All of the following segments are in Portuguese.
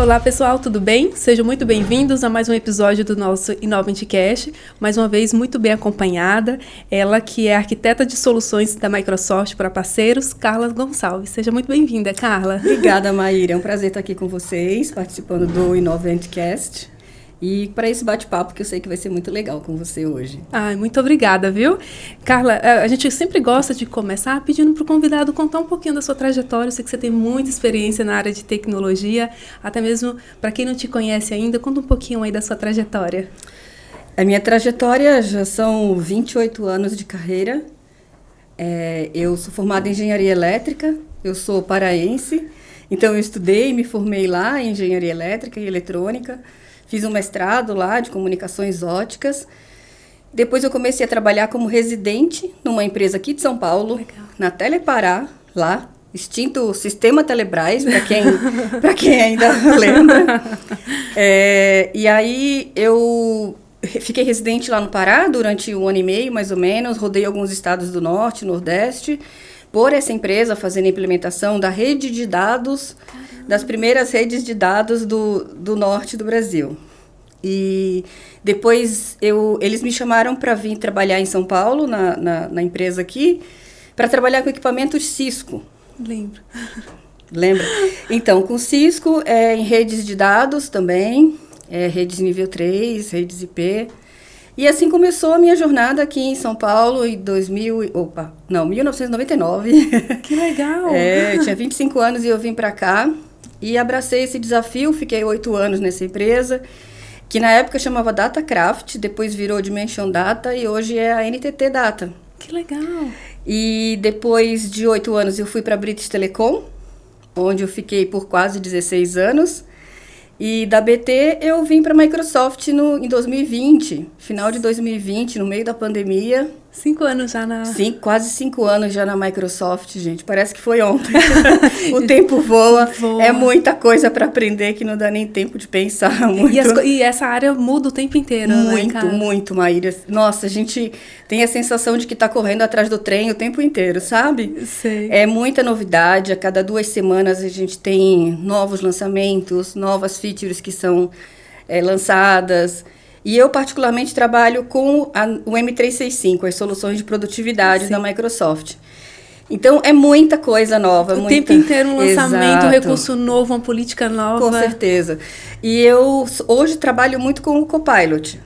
Olá pessoal, tudo bem? Sejam muito bem-vindos a mais um episódio do nosso InnovaNTcast. Mais uma vez, muito bem acompanhada. Ela que é arquiteta de soluções da Microsoft para parceiros, Carla Gonçalves. Seja muito bem-vinda, Carla. Obrigada, Maíra. É um prazer estar aqui com vocês, participando do InnovaNTcast. E para esse bate-papo que eu sei que vai ser muito legal com você hoje. Ai, muito obrigada, viu? Carla, a gente sempre gosta de começar pedindo para o convidado contar um pouquinho da sua trajetória. Eu sei que você tem muita experiência na área de tecnologia, até mesmo para quem não te conhece ainda, conta um pouquinho aí da sua trajetória. A minha trajetória já são 28 anos de carreira. Eu sou formada em engenharia elétrica, eu sou paraense, então eu estudei e me formei lá em engenharia elétrica e eletrônica. Fiz um mestrado lá de comunicações óticas. Depois eu comecei a trabalhar como residente numa empresa aqui de São Paulo, legal, na Telepará, lá, extinto Sistema Telebrás, para quem ainda lembra. E aí eu fiquei residente lá no Pará durante 1 ano e meio, mais ou menos. Rodei alguns estados do Norte, Nordeste, por essa empresa, fazendo a implementação da rede de dados, das primeiras redes de dados do norte do Brasil. E depois eles me chamaram para vir trabalhar em São Paulo, na empresa aqui, para trabalhar com equipamentos Cisco. Lembro. Lembra? Então, com Cisco, em redes de dados também, redes nível 3, redes IP. E assim começou a minha jornada aqui em São Paulo em 1999. Que legal! Eu tinha 25 anos e eu vim para cá e abracei esse desafio, fiquei 8 anos nessa empresa, que na época chamava DataCraft, depois virou Dimension Data e hoje é a NTT Data. Que legal! E depois de 8 anos eu fui para a British Telecom, onde eu fiquei por quase 16 anos. E da BT eu vim para a Microsoft em 2020, final de 2020, no meio da pandemia. 5 anos já na... Sim, quase 5 anos já na Microsoft, gente. Parece que foi ontem. O tempo voa. É muita coisa para aprender que não dá nem tempo de pensar muito. E essa área muda o tempo inteiro, muito, né, cara? Muito, Maíra. Nossa, a gente tem a sensação de que está correndo atrás do trem o tempo inteiro, sabe? Sei. É muita novidade. A cada 2 semanas a gente tem novos lançamentos, novas features que são lançadas. E eu, particularmente, trabalho com o M365, as soluções de produtividade da Microsoft. Então, é muita coisa nova. O tempo inteiro um lançamento, um recurso novo, uma política nova. Com certeza. E eu hoje trabalho muito com o Copilot.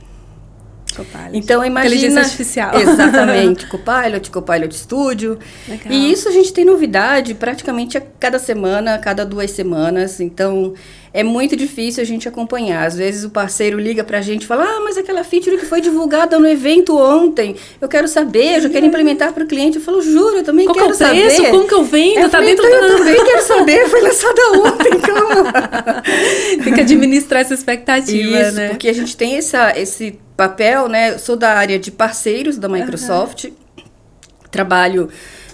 Então, imagina... Inteligência artificial. Exatamente. Copilot Studio. Legal. E isso a gente tem novidade praticamente a cada semana, a cada 2 semanas. Então, é muito difícil a gente acompanhar. Às vezes o parceiro liga pra gente e fala, mas aquela feature que foi divulgada no evento ontem, eu quero saber, eu já quero implementar para o cliente. Eu falo, juro, eu também quero saber. Qual que é o preço? Como que eu vendo? Tá dentro eu também quero saber, foi lançada ontem, calma. Tem que administrar essa expectativa, isso, né? Porque a gente tem esse papel, né? Eu sou da área de parceiros da Microsoft, trabalho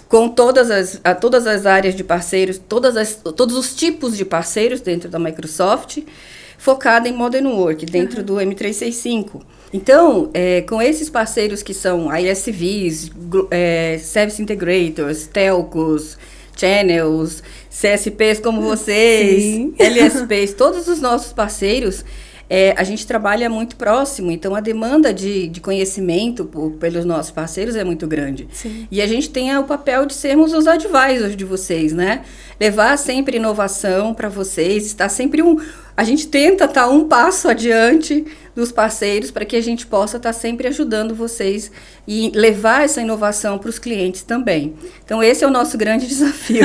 com todas as áreas de parceiros, todos os tipos de parceiros dentro da Microsoft, focada em Modern Work, dentro do M365. Então, com esses parceiros que são ISVs, Service Integrators, Telcos, Channels, CSPs como vocês, Sim. LSPs, todos os nossos parceiros, a gente trabalha muito próximo, então a demanda de conhecimento pelos nossos parceiros é muito grande. Sim. E a gente tem o papel de sermos os advisors de vocês, né? Levar sempre inovação para vocês, estar sempre a gente tenta estar um passo adiante dos parceiros para que a gente possa estar sempre ajudando vocês e levar essa inovação para os clientes também. Então, esse é o nosso grande desafio.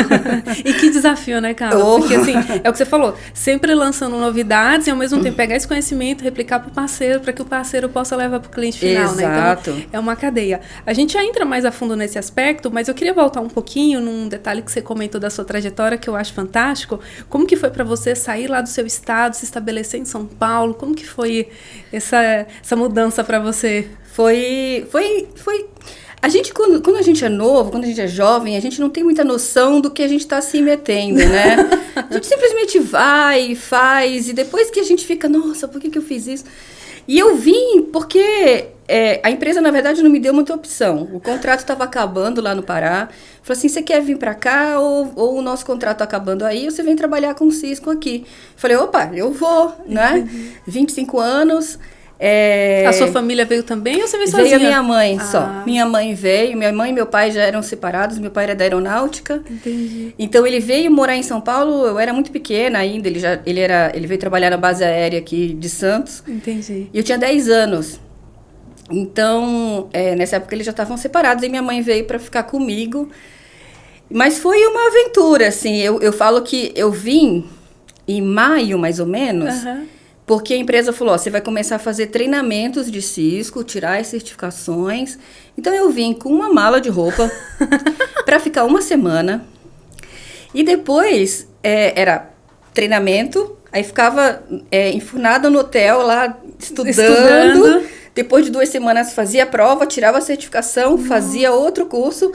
E que desafio, né, Carla? Porque, assim, é o que você falou, sempre lançando novidades e, ao mesmo tempo, pegar esse conhecimento, replicar para o parceiro, para que o parceiro possa levar para o cliente final, Exato. né? Então, é uma cadeia. A gente já entra mais a fundo nesse aspecto, mas eu queria voltar um pouquinho num detalhe que você comentou da sua trajetória, que eu acho fantástico. Como que foi para você sair lá do seu estado, se estabelecer em São Paulo? Como que foi essa mudança para você? Foi a gente, quando a gente é novo, quando a gente é jovem, a gente não tem muita noção do que a gente está se metendo, né? A gente simplesmente vai e faz, e depois que a gente fica, nossa, por que eu fiz isso? E eu vim porque a empresa, na verdade, não me deu muita opção. O contrato estava acabando lá no Pará. Falou assim, você quer vir para cá ou o nosso contrato está acabando aí, ou você vem trabalhar com o Cisco aqui? Falei, opa, eu vou, né? 25 anos. A sua família veio também ou você veio sozinha? Veio a minha mãe só. Minha mãe veio. Minha mãe e meu pai já eram separados. Meu pai era da aeronáutica. Entendi. Então, ele veio morar em São Paulo. Eu era muito pequena ainda. Ele veio trabalhar na base aérea aqui de Santos. Entendi. E eu tinha 10 anos. Então, nessa época eles já estavam separados. E minha mãe veio para ficar comigo. Mas foi uma aventura, assim. Eu falo que eu vim em maio, mais ou menos... Porque a empresa falou, você vai começar a fazer treinamentos de Cisco, tirar as certificações. Então, eu vim com uma mala de roupa para ficar uma semana. E depois, era treinamento. Aí, ficava enfurnada no hotel lá, estudando. Depois de 2 semanas, fazia a prova, tirava a certificação, fazia outro curso.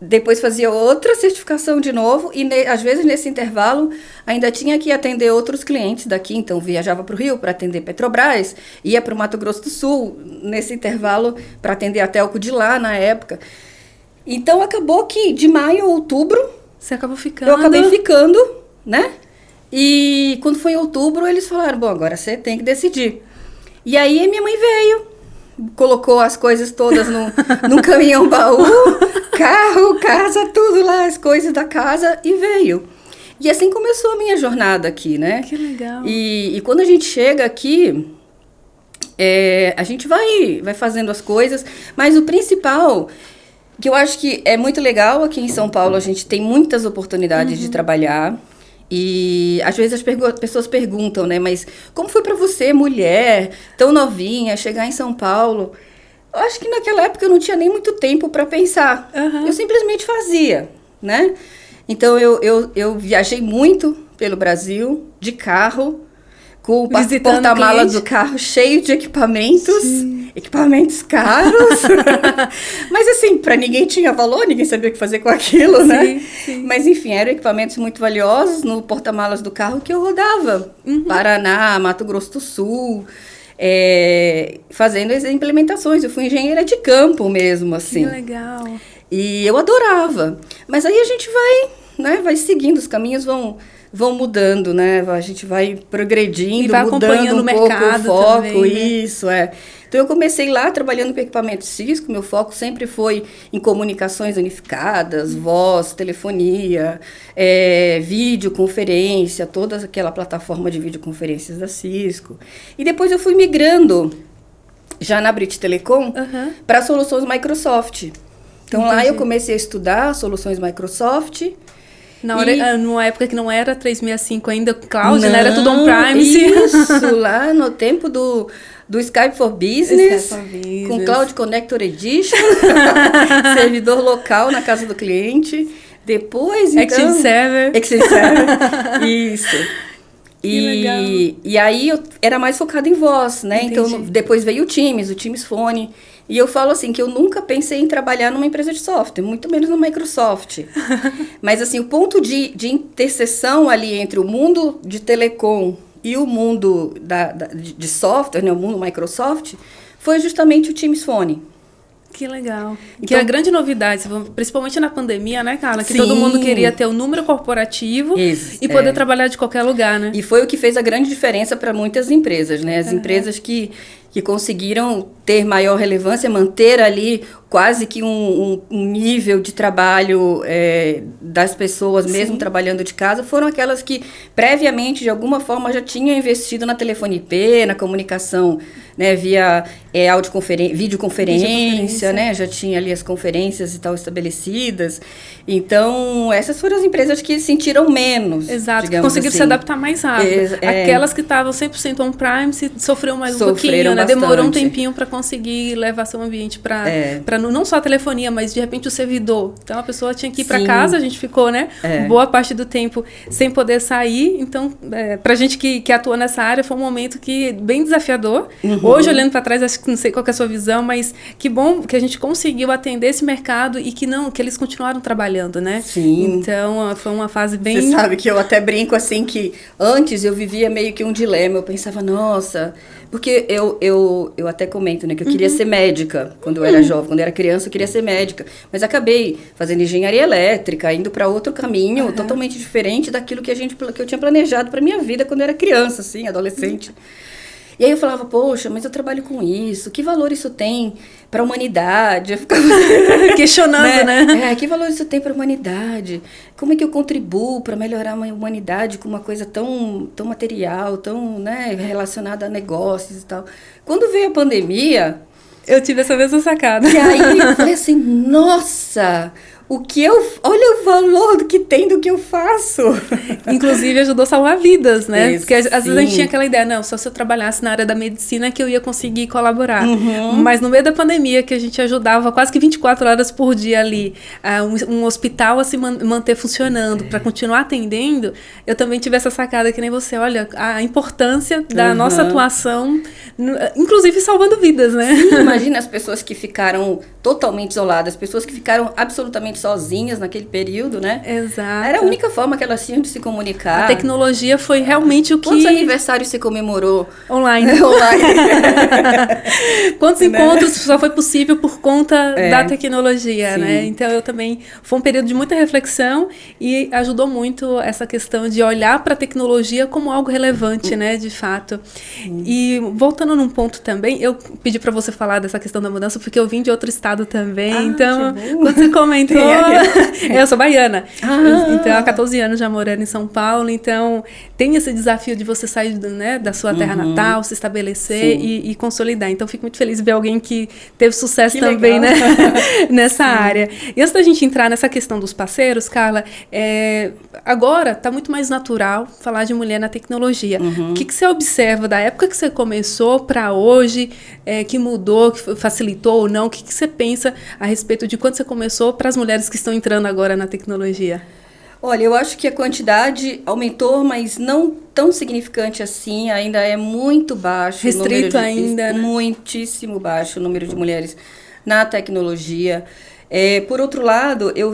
Depois fazia outra certificação de novo e, às vezes, nesse intervalo, ainda tinha que atender outros clientes daqui. Então, viajava para o Rio para atender Petrobras, ia para o Mato Grosso do Sul, nesse intervalo, para atender a Telco de lá, na época. Então, acabou que, de maio a outubro... Você acabou ficando? Eu acabei ficando, né? E, quando foi em outubro, eles falaram, bom, agora você tem que decidir. E aí, minha mãe veio. Colocou as coisas todas num caminhão baú, carro, casa, tudo lá, as coisas da casa, e veio. E assim começou a minha jornada aqui, né? Que legal. E quando a gente chega aqui, a gente vai fazendo as coisas, mas o principal, que eu acho que é muito legal aqui em São Paulo, a gente tem muitas oportunidades de trabalhar. E às vezes as pessoas perguntam, né? Mas como foi para você, mulher, tão novinha, chegar em São Paulo? Eu acho que naquela época eu não tinha nem muito tempo para pensar. Eu simplesmente fazia, né? Então eu viajei muito pelo Brasil, de carro, com o porta-malas do carro cheio de equipamentos. Sim. Equipamentos caros. Mas assim, para ninguém tinha valor, ninguém sabia o que fazer com aquilo, sim, né? Sim. Mas enfim, eram equipamentos muito valiosos no porta-malas do carro que eu rodava. Paraná, Mato Grosso do Sul, fazendo as implementações. Eu fui engenheira de campo mesmo, assim. Que legal. E eu adorava. Mas aí a gente vai seguindo, os caminhos vão mudando, né? A gente vai progredindo, e vai mudando um pouco o foco, também, né? Isso, Então, eu comecei lá trabalhando com equipamento Cisco, meu foco sempre foi em comunicações unificadas, voz, telefonia, videoconferência, toda aquela plataforma de videoconferências da Cisco. E depois eu fui migrando, já na British Telecom, para soluções Microsoft. Então, entendi. Lá eu comecei a estudar soluções Microsoft. Numa época que não era 365 ainda, cloud, não, né? Era tudo on-premise. Isso, lá no tempo do Skype for Business, com Cloud Connector Edition, servidor local na casa do cliente. Depois, então... Exchange Server. Isso. E aí eu era mais focada em voz, né? Entendi. Então, depois veio o Teams Phone. E eu falo assim, que eu nunca pensei em trabalhar numa empresa de software, muito menos na Microsoft. Mas assim, o ponto de interseção ali entre o mundo de telecom e o mundo de software, né, o mundo Microsoft, foi justamente o Teams Phone. Que legal. Então, que é a grande novidade, principalmente na pandemia, né, Carla? Que todo mundo queria ter um número corporativo e poder trabalhar de qualquer lugar, né? E foi o que fez a grande diferença para muitas empresas, né? As empresas que conseguiram ter maior relevância, manter ali quase que um nível de trabalho das pessoas, mesmo trabalhando de casa, foram aquelas que previamente, de alguma forma, já tinham investido na telefonia IP, na comunicação, né, via videoconferência, né, já tinha ali as conferências e tal estabelecidas. Então, essas foram as empresas que sentiram menos. Exato, que conseguiram se adaptar mais rápido. Aquelas que estavam 100% on-prime sofreram mais um pouquinho, né? Demorou um tempinho para conseguir levar seu ambiente para não só a telefonia, mas de repente o servidor. Então a pessoa tinha que ir para casa, a gente ficou, né, boa parte do tempo sem poder sair. Então, pra gente que atua nessa área, foi um momento bem desafiador. Hoje, olhando para trás, acho que não sei qual que é a sua visão, mas que bom que a gente conseguiu atender esse mercado e que eles continuaram trabalhando, né? Sim. Então, foi uma fase bem... Você sabe que eu até brinco assim que antes eu vivia meio que um dilema. Eu pensava, nossa, Porque eu até comento, né, que eu queria ser médica quando eu era jovem. Quando eu era criança, eu queria ser médica. Mas acabei fazendo engenharia elétrica, indo para outro caminho totalmente diferente daquilo que eu tinha planejado para minha vida quando eu era criança, assim, adolescente. E aí eu falava, poxa, mas eu trabalho com isso, que valor isso tem para a humanidade? Eu ficava questionando, né? Que valor isso tem para a humanidade? Como é que eu contribuo para melhorar a humanidade com uma coisa tão material, tão, né, relacionada a negócios e tal? Quando veio a pandemia... Eu tive essa mesma sacada. E aí eu falei assim, nossa... Olha o valor do que tem do que eu faço. Inclusive ajudou a salvar vidas, né? Porque às vezes a gente tinha aquela ideia, não, só se eu trabalhasse na área da medicina que eu ia conseguir colaborar. Mas no meio da pandemia, que a gente ajudava quase que 24 horas por dia ali, um hospital a se manter funcionando, para continuar atendendo, eu também tive essa sacada que nem você. Olha, a importância da nossa atuação, inclusive salvando vidas, né? Sim, imagina as pessoas que ficaram totalmente isoladas, as pessoas que ficaram absolutamente sozinhas naquele período, né? Exato. Era a única forma que elas tinham de se comunicar. A tecnologia foi realmente o que... Quantos aniversários você comemorou? Online. Quantos encontros só foi possível por conta da tecnologia, né? Então, eu também... Foi um período de muita reflexão e ajudou muito essa questão de olhar para a tecnologia como algo relevante, né? De fato. E voltando num ponto também, eu pedi para você falar dessa questão da mudança, porque eu vim de outro estado também. Então, quando você comentou... Eu sou baiana. Então, há 14 anos já morando em São Paulo. Então, tem esse desafio de você sair, né, da sua terra natal, se estabelecer e consolidar. Então, fico muito feliz de ver alguém que teve sucesso também, né, nessa área. E antes da gente entrar nessa questão dos parceiros, Carla, agora está muito mais natural falar de mulher na tecnologia. O que você observa da época que você começou para hoje, que mudou, que facilitou ou não? O que você pensa a respeito de quando você começou para as mulheres que estão entrando agora na tecnologia? Olha, eu acho que a quantidade aumentou, mas não tão significante assim, ainda é muito baixo. Restrito ainda, né? Muitíssimo baixo o número de mulheres na tecnologia. Por outro lado, eu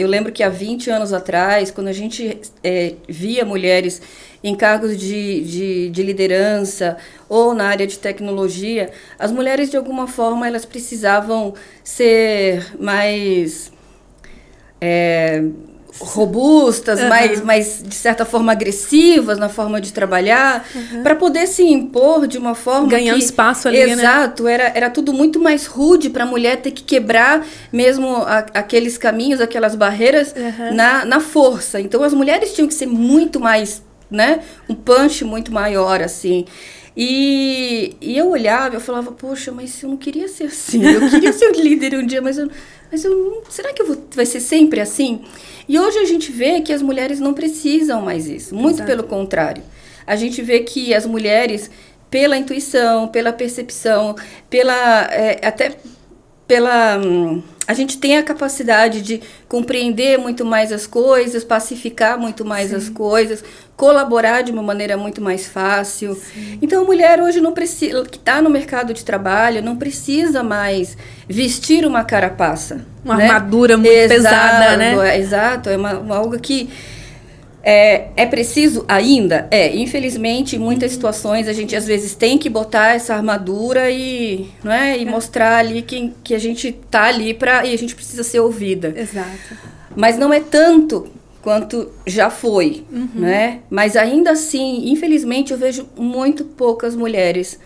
lembro que há 20 anos atrás, quando a gente via mulheres em cargos de liderança ou na área de tecnologia, as mulheres, de alguma forma, elas precisavam ser mais... robustas, mais, de certa forma, agressivas na forma de trabalhar, para poder se impor de uma forma ganhando espaço ali, exato, né? Era tudo muito mais rude para a mulher ter que quebrar mesmo aqueles caminhos, aquelas barreiras na força. Então, as mulheres tinham que ser muito mais, né, um punch muito maior, assim. E eu olhava, eu falava, poxa, mas eu não queria ser assim. Eu queria ser líder um dia, mas eu será que vai ser sempre assim? E hoje a gente vê que as mulheres não precisam mais isso. Muito pelo contrário. A gente vê que as mulheres, pela intuição, pela percepção, a gente tem a capacidade de compreender muito mais as coisas, pacificar muito mais as coisas, colaborar de uma maneira muito mais fácil. Então, a mulher hoje não precisa, que está no mercado de trabalho, não precisa mais vestir uma carapaça. Uma armadura muito pesada, né? Exato, é algo que... É preciso ainda? Infelizmente, em muitas situações a gente às vezes tem que botar essa armadura e mostrar ali que a gente tá ali e a gente precisa ser ouvida. Exato. Mas não é tanto quanto já foi, né? Mas ainda assim, infelizmente, eu vejo muito poucas mulheres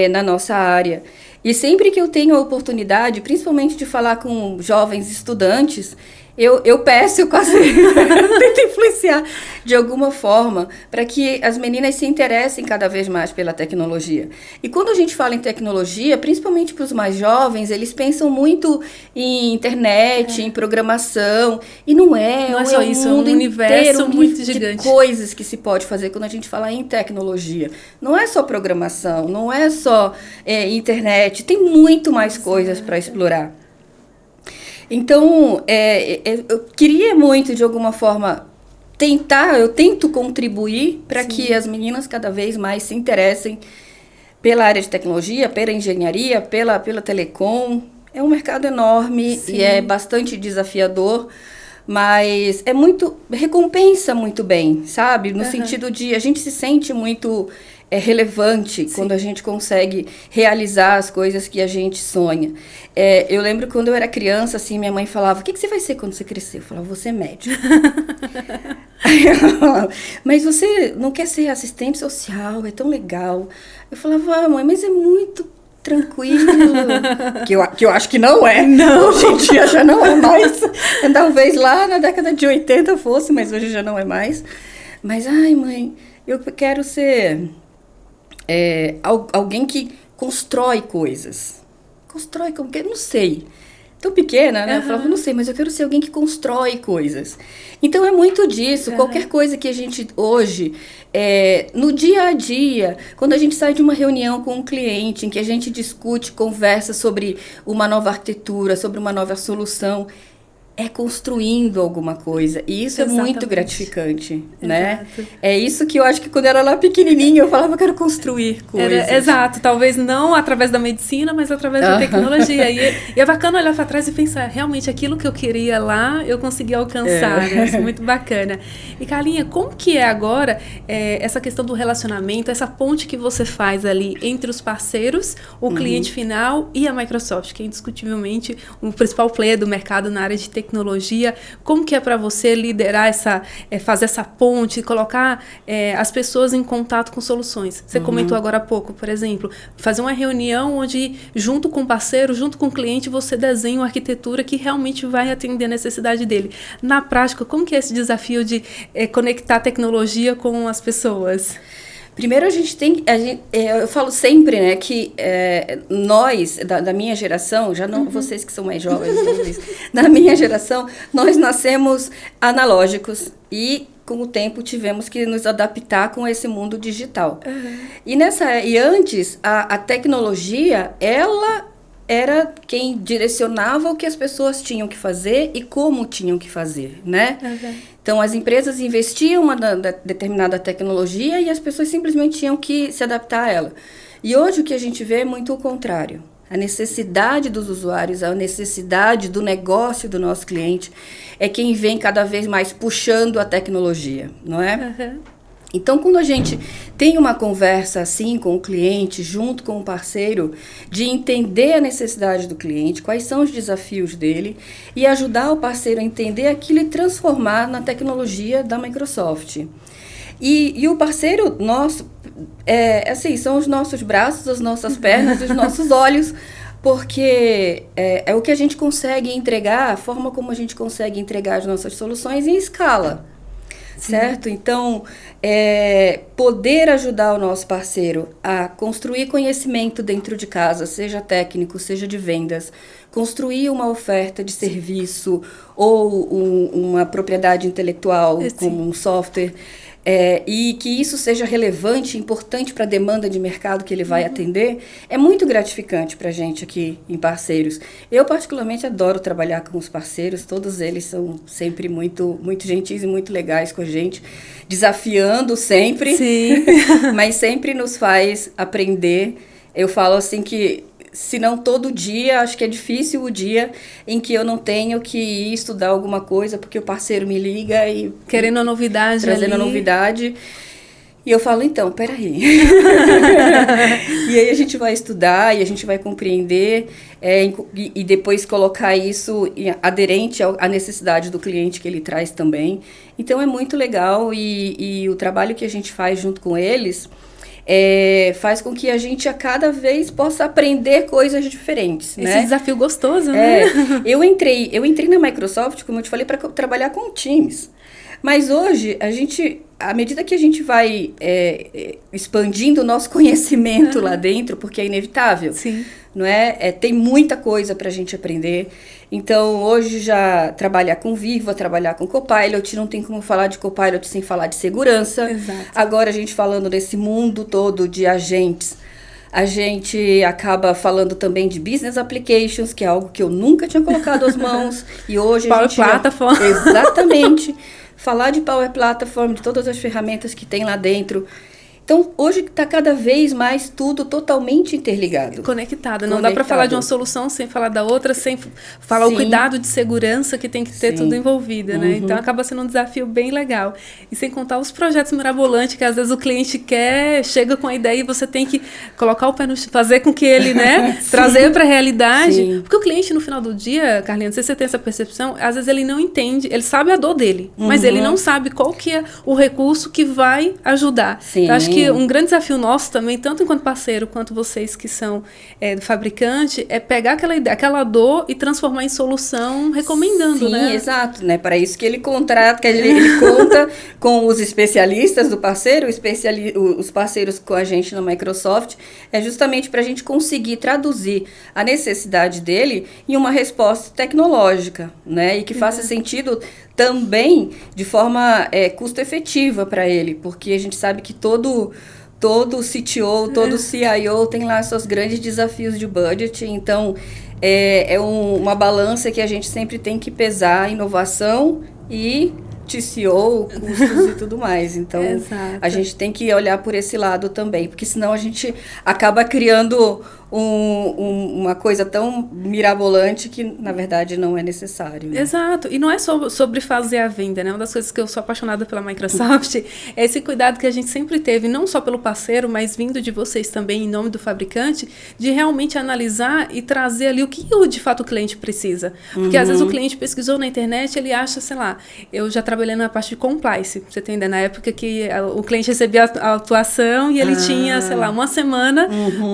na nossa área. E sempre que eu tenho a oportunidade, principalmente de falar com jovens estudantes, eu peço, eu quase tento influenciar de alguma forma para que as meninas se interessem cada vez mais pela tecnologia. E quando a gente fala em tecnologia, principalmente para os mais jovens, eles pensam muito em internet, em programação, e não é só isso, mundo um universo muito gigante de coisas que se pode fazer quando a gente fala em tecnologia. Não é só programação, não é só internet, tem muito mais coisas para explorar. Então, eu queria muito, de alguma forma, eu tento contribuir para que as meninas cada vez mais se interessem pela área de tecnologia, pela engenharia, pela telecom. É um mercado enorme e é bastante desafiador, mas recompensa muito bem, sabe? No sentido de a gente se sente muito é relevante, Sim. quando a gente consegue realizar as coisas que a gente sonha. Eu lembro quando eu era criança, assim, minha mãe falava, o que você vai ser quando você crescer? Eu falava, vou ser médico. Aí ela falava, mas você não quer ser assistente social? É tão legal. Eu falava, mãe, mas é muito tranquilo. Que eu acho que não é. Não. Hoje em dia já não é mais. Talvez lá na década de 80 fosse, mas hoje já não é mais. Mas, ai, mãe, eu quero ser alguém que constrói coisas. Constrói como que? Não sei. Tão pequena, né? Eu falava, não sei, mas eu quero ser alguém que constrói coisas. Então, é muito disso. Qualquer coisa que a gente, hoje, no dia a dia, quando a gente sai de uma reunião com um cliente, em que a gente discute, conversa sobre uma nova arquitetura, sobre uma nova solução, é construindo alguma coisa. E isso é muito gratificante, né? É isso que eu acho que quando eu era lá pequenininha, eu falava que eu quero construir coisas. Exato. Talvez não através da medicina, mas através da tecnologia. E é bacana olhar para trás e pensar, realmente, aquilo que eu queria lá, eu consegui alcançar. Né? Isso é muito bacana. E, Carlinha, como que é agora essa questão do relacionamento, essa ponte que você faz ali entre os parceiros, o cliente final e a Microsoft, que é indiscutivelmente o principal player do mercado na área de tecnologia. Como que é para você liderar fazer essa ponte, colocar as pessoas em contato com soluções? Você comentou agora há pouco, por exemplo, fazer uma reunião onde, junto com o parceiro, junto com o cliente, você desenha uma arquitetura que realmente vai atender a necessidade dele. Na prática, como que é esse desafio de conectar a tecnologia com as pessoas? Primeiro, eu falo sempre, né, que nós, da minha geração, já não vocês que são mais jovens, da minha geração, nós nascemos analógicos e, com o tempo, tivemos que nos adaptar com esse mundo digital. E antes, a tecnologia, ela era quem direcionava o que as pessoas tinham que fazer e como tinham que fazer, né? Então, as empresas investiam uma determinada tecnologia e as pessoas simplesmente tinham que se adaptar a ela. E hoje o que a gente vê é muito o contrário. A necessidade dos usuários, a necessidade do negócio do nosso cliente é quem vem cada vez mais puxando a tecnologia, não é? Então, quando a gente tem uma conversa assim com o cliente, junto com o parceiro, de entender a necessidade do cliente, quais são os desafios dele, e ajudar o parceiro a entender aquilo e transformar na tecnologia da Microsoft. E o parceiro nosso, são os nossos braços, as nossas pernas, os nossos olhos, porque é o que a gente consegue entregar, a forma como a gente consegue entregar as nossas soluções em escala. Certo? Então, poder ajudar o nosso parceiro a construir conhecimento dentro de casa, seja técnico, seja de vendas, construir uma oferta de serviço ou uma propriedade intelectual, como um software, e que isso seja relevante, importante para a demanda de mercado que ele vai atender, é muito gratificante para a gente aqui em Parceiros. Eu, particularmente, adoro trabalhar com os parceiros, todos eles são sempre muito, muito gentis e muito legais com a gente, desafiando sempre, mas sempre nos faz aprender. Eu falo assim que, se não todo dia, acho que é difícil o dia em que eu não tenho que ir estudar alguma coisa, porque o parceiro me liga e... Querendo a novidade trazendo ali. a novidade. E eu falo, então, peraí. E aí a gente vai estudar e a gente vai compreender e depois colocar isso aderente à necessidade do cliente que ele traz também. Então, é muito legal e o trabalho que a gente faz junto com eles... faz com que a gente a cada vez possa aprender coisas diferentes. Esse desafio gostoso, né? Eu entrei na Microsoft, como eu te falei, para trabalhar com times. Mas hoje, à medida que a gente vai expandindo o nosso conhecimento lá dentro, porque é inevitável, não é? Tem muita coisa para a gente aprender. Então, hoje já trabalhar com Viva, trabalhar com Copilot, não tem como falar de Copilot sem falar de segurança. Exato. Agora, a gente falando desse mundo todo de agentes, a gente acaba falando também de Business Applications, que é algo que eu nunca tinha colocado as mãos. E hoje a gente... Power Platform. Exatamente. Falar de Power Platform, de todas as ferramentas que tem lá dentro. Então, hoje está cada vez mais tudo totalmente interligado. Conectado. Não dá para falar de uma solução sem falar da outra, sem falar o cuidado de segurança que tem que ter tudo envolvido, né? Então, acaba sendo um desafio bem legal. E sem contar os projetos mirabolantes, que às vezes o cliente quer, chega com a ideia e você tem que colocar o pé no chão, fazer com que ele, né, trazer para a realidade. Sim. Porque o cliente, no final do dia, Carlinha, não sei se você tem essa percepção, às vezes ele não entende, ele sabe a dor dele, mas ele não sabe qual que é o recurso que vai ajudar. Sim. Então, acho que um grande desafio nosso também, tanto enquanto parceiro quanto vocês que são do fabricante, é pegar aquela ideia, aquela dor e transformar em solução, recomendando, Sim, né? Sim, exato, né? Para isso que ele contrata, que ele conta com os especialistas do parceiro, os parceiros com a gente na Microsoft, é justamente para a gente conseguir traduzir a necessidade dele em uma resposta tecnológica, né? E que faça sentido também de forma custo efetiva para ele, porque a gente sabe que todo CTO, todo CIO tem lá seus grandes desafios de budget, então uma balança que a gente sempre tem que pesar inovação e TCO, custos e tudo mais. Então, a gente tem que olhar por esse lado também, porque senão a gente acaba criando uma coisa tão mirabolante que, na verdade, não é necessário. Né? Exato. E não é só sobre fazer a venda, né? Uma das coisas que eu sou apaixonada pela Microsoft é esse cuidado que a gente sempre teve, não só pelo parceiro, mas vindo de vocês também, em nome do fabricante, de realmente analisar e trazer ali o que, de fato, o cliente precisa. Porque, às vezes, o cliente pesquisou na internet, ele acha, sei lá, eu já trabalhei na parte de compliance, pra você entender, na época que o cliente recebia a atuação e ele tinha, sei lá, uma semana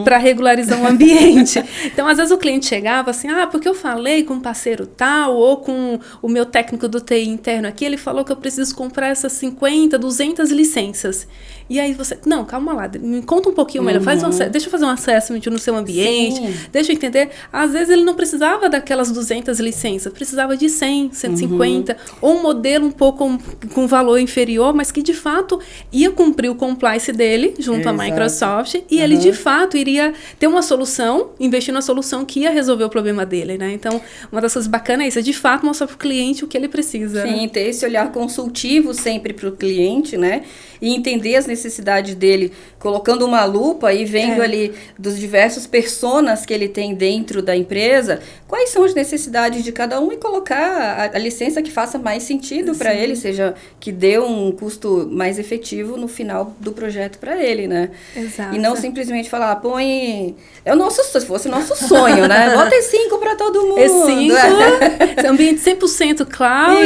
para regularizar um ambiente. Então, às vezes o cliente chegava assim, porque eu falei com um parceiro tal, ou com o meu técnico do TI interno aqui, ele falou que eu preciso comprar essas 50, 200 licenças. E aí você, não, calma lá, me conta um pouquinho melhor, deixa eu fazer um assessment no seu ambiente, deixa eu entender. Às vezes ele não precisava daquelas 200 licenças, precisava de 100, 150, ou um modelo um pouco com valor inferior, mas que de fato ia cumprir o compliance dele junto à Microsoft, e ele de fato iria ter uma solução, investir numa solução que ia resolver o problema dele, né? Então, uma das coisas bacanas é isso, é de fato mostrar para o cliente o que ele precisa. Sim, né? Ter esse olhar consultivo sempre para o cliente, né? E entender as necessidades dele, colocando uma lupa e vendo ali dos diversos personas que ele tem dentro da empresa, quais são as necessidades de cada um e colocar a licença que faça mais sentido para ele, seja que dê um custo mais efetivo no final do projeto para ele, né? Exato. E não simplesmente falar, põe... se fosse nosso sonho, né? Bota E5 para todo mundo. E5, ambiente 100% cloud,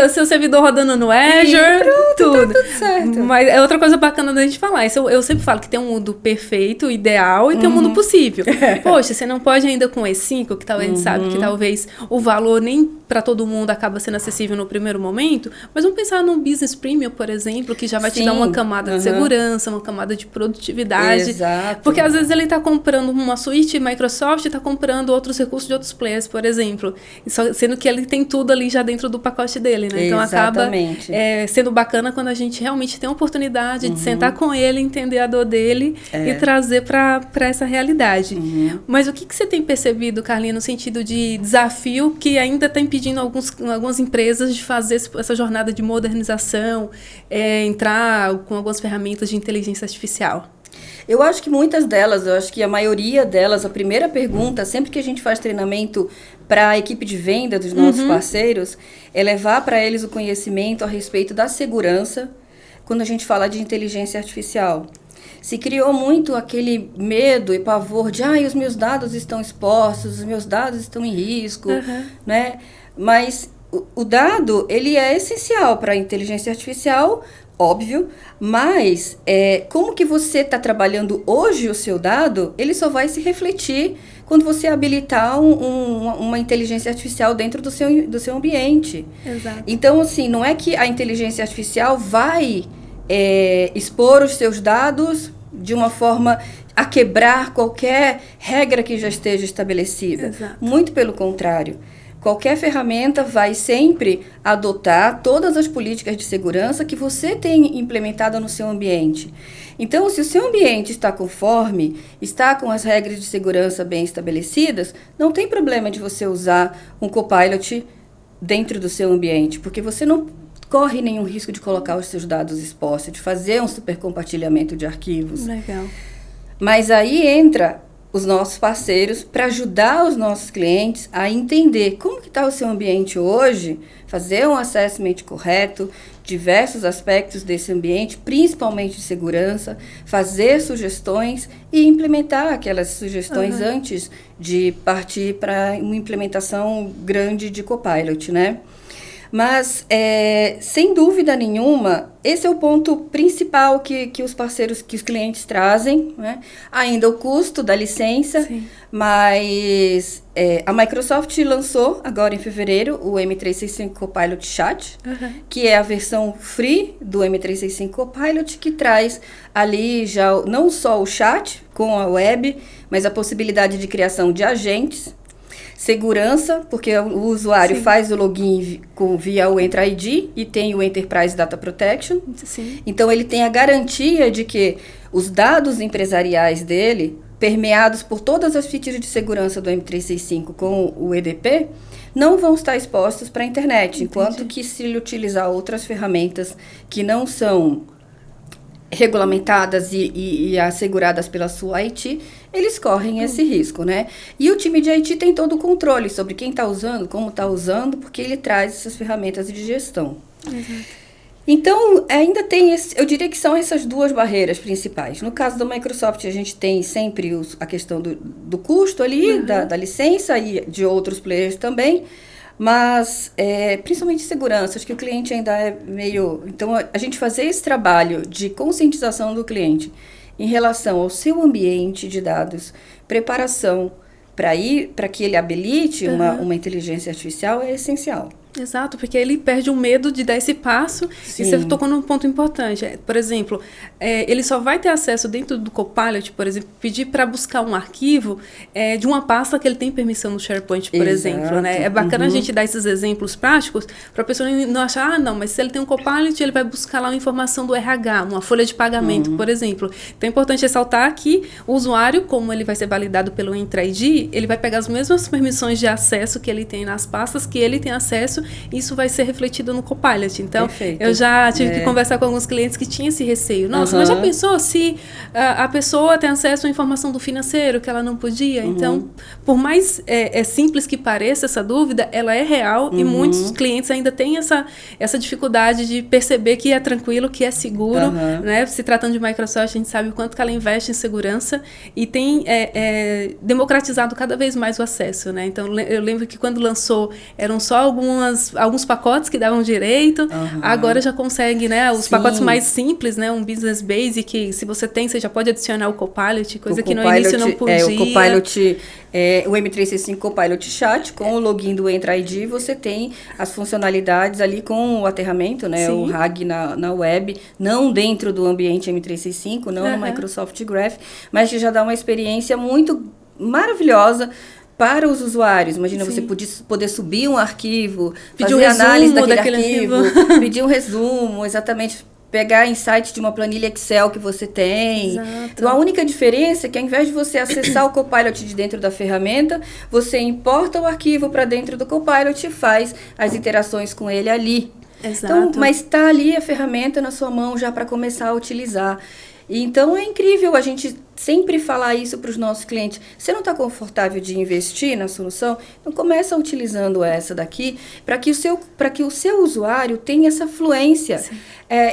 seu servidor rodando no Azure, tudo. Tá tudo certo. Mas é outra coisa bacana da gente falar. Isso eu sempre falo que tem um mundo perfeito, ideal, e tem um mundo possível. Poxa, você não pode ainda com E5, que talvez a gente sabe que talvez o valor nem para todo mundo acaba sendo acessível no primeiro momento, mas vamos pensar num Business Premium, por exemplo, que já vai te dar uma camada de segurança, uma camada de produtividade. Exato. Porque às vezes ele está comprando uma suíte Microsoft e está comprando outros recursos de outros players, por exemplo. Sendo que ele tem tudo ali já dentro do pacote dele, né? Então acaba sendo bacana quando a gente realmente tem a oportunidade de sentar com ele, entender a dor dele e trazer para essa realidade. Mas o que você tem percebido, Carlinha, no sentido de desafio que ainda está impedindo algumas empresas de fazer essa jornada de modernização, entrar com algumas ferramentas de inteligência artificial? Eu acho que muitas delas, eu acho que a maioria delas, a primeira pergunta, sempre que a gente faz treinamento para a equipe de venda dos nossos parceiros, é levar para eles o conhecimento a respeito da segurança quando a gente fala de inteligência artificial. Se criou muito aquele medo e pavor de os meus dados estão expostos, os meus dados estão em risco, né? Mas o dado, ele é essencial para a inteligência artificial, óbvio, mas como que você está trabalhando hoje o seu dado, ele só vai se refletir quando você habilitar uma inteligência artificial dentro do seu ambiente. Exato. Então, assim, não é que a inteligência artificial vai expor os seus dados de uma forma a quebrar qualquer regra que já esteja estabelecida. Exato. Muito pelo contrário. Qualquer ferramenta vai sempre adotar todas as políticas de segurança que você tem implementada no seu ambiente. Então, se o seu ambiente está conforme, está com as regras de segurança bem estabelecidas, não tem problema de você usar um Copilot dentro do seu ambiente, porque você não corre nenhum risco de colocar os seus dados expostos, de fazer um supercompartilhamento de arquivos. Legal. Mas aí entra os nossos parceiros para ajudar os nossos clientes a entender como que está o seu ambiente hoje, fazer um assessment correto, diversos aspectos desse ambiente, principalmente de segurança, fazer sugestões e implementar aquelas sugestões antes de partir para uma implementação grande de Copilot, né? Mas, sem dúvida nenhuma, esse é o ponto principal que os parceiros, que os clientes trazem, né? Ainda o custo da licença, Sim. mas a Microsoft lançou agora em fevereiro o M365 Copilot Chat, que é a versão free do M365 Copilot, que traz ali já não só o chat com a web, mas a possibilidade de criação de agentes, segurança, porque o usuário faz o login via o Entra ID e tem o Enterprise Data Protection. Sim. Então, ele tem a garantia de que os dados empresariais dele, permeados por todas as features de segurança do M365 com o EDP, não vão estar expostos para a internet. Enquanto que, se ele utilizar outras ferramentas que não são regulamentadas e asseguradas pela sua IT, eles correm esse risco, né? E o time de IT tem todo o controle sobre quem está usando, como está usando, porque ele traz essas ferramentas de gestão. Então, ainda tem eu diria que são essas duas barreiras principais. No caso da Microsoft, a gente tem sempre a questão do custo ali, da licença, e de outros players também. Mas, principalmente segurança, acho que o cliente ainda é meio... Então, a gente fazer esse trabalho de conscientização do cliente em relação ao seu ambiente de dados, preparação para que ele habilite uma inteligência artificial é essencial. Exato, porque ele perde o medo de dar esse passo. Sim. E você tocou num ponto importante. Por exemplo, ele só vai ter acesso dentro do Copilot, por exemplo, pedir para buscar um arquivo de uma pasta que ele tem permissão no SharePoint, por exemplo. Né? É bacana a gente dar esses exemplos práticos para a pessoa não achar, não, mas se ele tem um Copilot, ele vai buscar lá uma informação do RH, uma folha de pagamento, por exemplo. Então é importante ressaltar que o usuário, como ele vai ser validado pelo Entra ID, ele vai pegar as mesmas permissões de acesso que ele tem nas pastas que ele tem acesso. Isso vai ser refletido no Copilot. Então, Perfeito. Eu já tive que conversar com alguns clientes que tinham esse receio. Nossa, mas já pensou se a pessoa tem acesso à informação do financeiro que ela não podia? Então, por mais simples que pareça essa dúvida, ela é real e muitos clientes ainda têm essa dificuldade de perceber que é tranquilo, que é seguro. Né? Se tratando de Microsoft, a gente sabe o quanto que ela investe em segurança e tem democratizado cada vez mais o acesso. Né? Então, eu lembro que quando lançou, eram só alguns pacotes que davam direito, agora já consegue, né, os pacotes mais simples, né, um Business Basic, se você tem, você já pode adicionar o Copilot, coisa que no início não podia. O Copilot, o M365 Copilot Chat, com o login do Entra ID, você tem as funcionalidades ali com o aterramento, né, o RAG na web, não dentro do ambiente M365, não no Microsoft Graph, mas que já dá uma experiência muito maravilhosa para os usuários. Imagina você poder subir um arquivo, pedir fazer análise daquele arquivo, pedir um resumo, exatamente, pegar insights de uma planilha Excel que você tem. Exato. Então, a única diferença é que ao invés de você acessar o Copilot de dentro da ferramenta, você importa o arquivo para dentro do Copilot e faz as interações com ele ali. Exato. Então, mas está ali a ferramenta na sua mão já para começar a utilizar. Então, é incrível a gente sempre falar isso para os nossos clientes. Você não está confortável de investir na solução? Então, começa utilizando essa daqui para que o seu usuário tenha essa fluência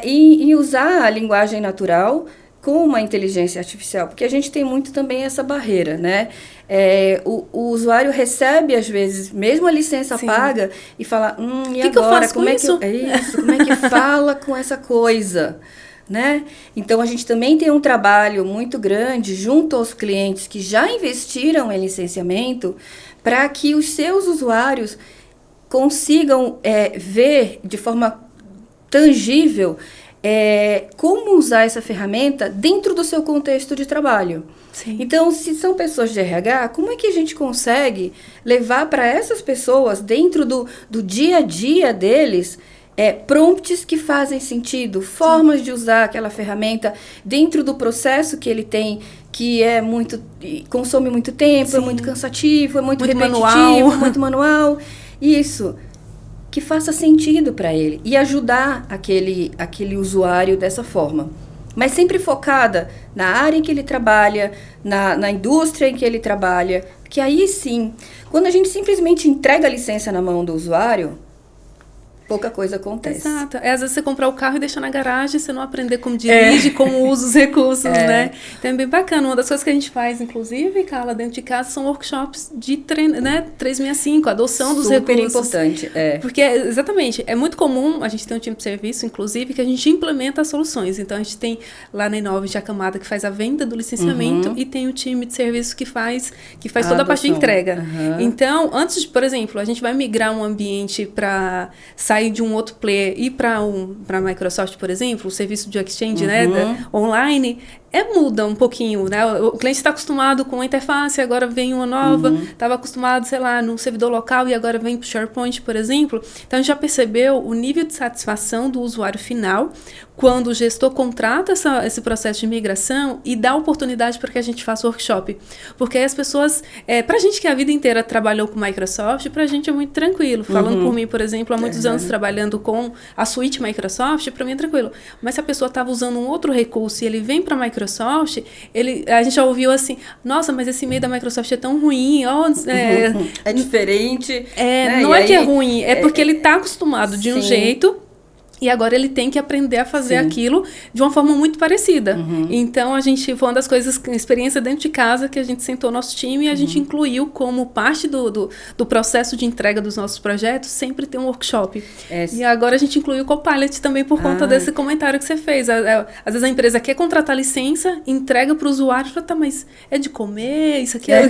em usar a linguagem natural com uma inteligência artificial, porque a gente tem muito também essa barreira, né? O usuário recebe, às vezes, mesmo a licença paga e fala, e agora, que eu faço como com é isso? Como é que fala com essa coisa? Né? Então, a gente também tem um trabalho muito grande junto aos clientes que já investiram em licenciamento para que os seus usuários consigam ver de forma tangível como usar essa ferramenta dentro do seu contexto de trabalho. Sim. Então, se são pessoas de RH, como é que a gente consegue levar para essas pessoas, dentro do dia a dia deles, prompts que fazem sentido, formas de usar aquela ferramenta dentro do processo que ele tem, que consome muito tempo, é muito cansativo, é muito repetitivo, manual. muito manual. Isso. que faça sentido para ele e ajudar aquele usuário dessa forma. Mas sempre focada na área em que ele trabalha, na indústria em que ele trabalha, que aí sim, quando a gente simplesmente entrega a licença na mão do usuário, pouca coisa acontece. Exato. Às vezes você comprar o carro e deixar na garagem, você não aprender como dirige, como usa os recursos, né? Então é bem bacana. Uma das coisas que a gente faz, inclusive, Carla, dentro de casa, são workshops de treino, né? 365, adoção dos recursos. Super importante, Porque, exatamente, é muito comum, a gente tem um time de serviço, inclusive, que a gente implementa as soluções. Então, a gente tem lá na Inove a camada que faz a venda do licenciamento e tem o time de serviço que faz toda a parte de entrega. Então, antes de, por exemplo, a gente vai migrar um ambiente para sair de um outro player e para a Microsoft, por exemplo, o serviço de Exchange, né, online, muda um pouquinho, né? O cliente está acostumado com a interface, agora vem uma nova, estava acostumado, sei lá, no servidor local e agora vem para o SharePoint, por exemplo. Então, a gente já percebeu o nível de satisfação do usuário final quando o gestor contrata esse processo de migração e dá oportunidade para que a gente faça workshop. Porque aí as pessoas, para a gente que a vida inteira trabalhou com Microsoft, para a gente é muito tranquilo. Falando por mim, por exemplo, há muitos anos trabalhando com a suíte Microsoft, para mim é tranquilo. Mas se a pessoa estava usando um outro recurso e ele vem para a Microsoft, a gente já ouviu assim, nossa, mas esse e-mail da Microsoft é tão ruim, é diferente. Né? Não é que é ruim, é porque ele está acostumado de um jeito. E agora ele tem que aprender a fazer aquilo de uma forma muito parecida. Então, foi uma das coisas, experiência dentro de casa, que a gente sentou nosso time e a gente incluiu como parte do processo de entrega dos nossos projetos, sempre ter um workshop. E agora a gente incluiu o Copilot também por conta desse comentário que você fez. Às vezes a empresa quer contratar licença, entrega para o usuário e fala, tá, mas é de comer, isso aqui é...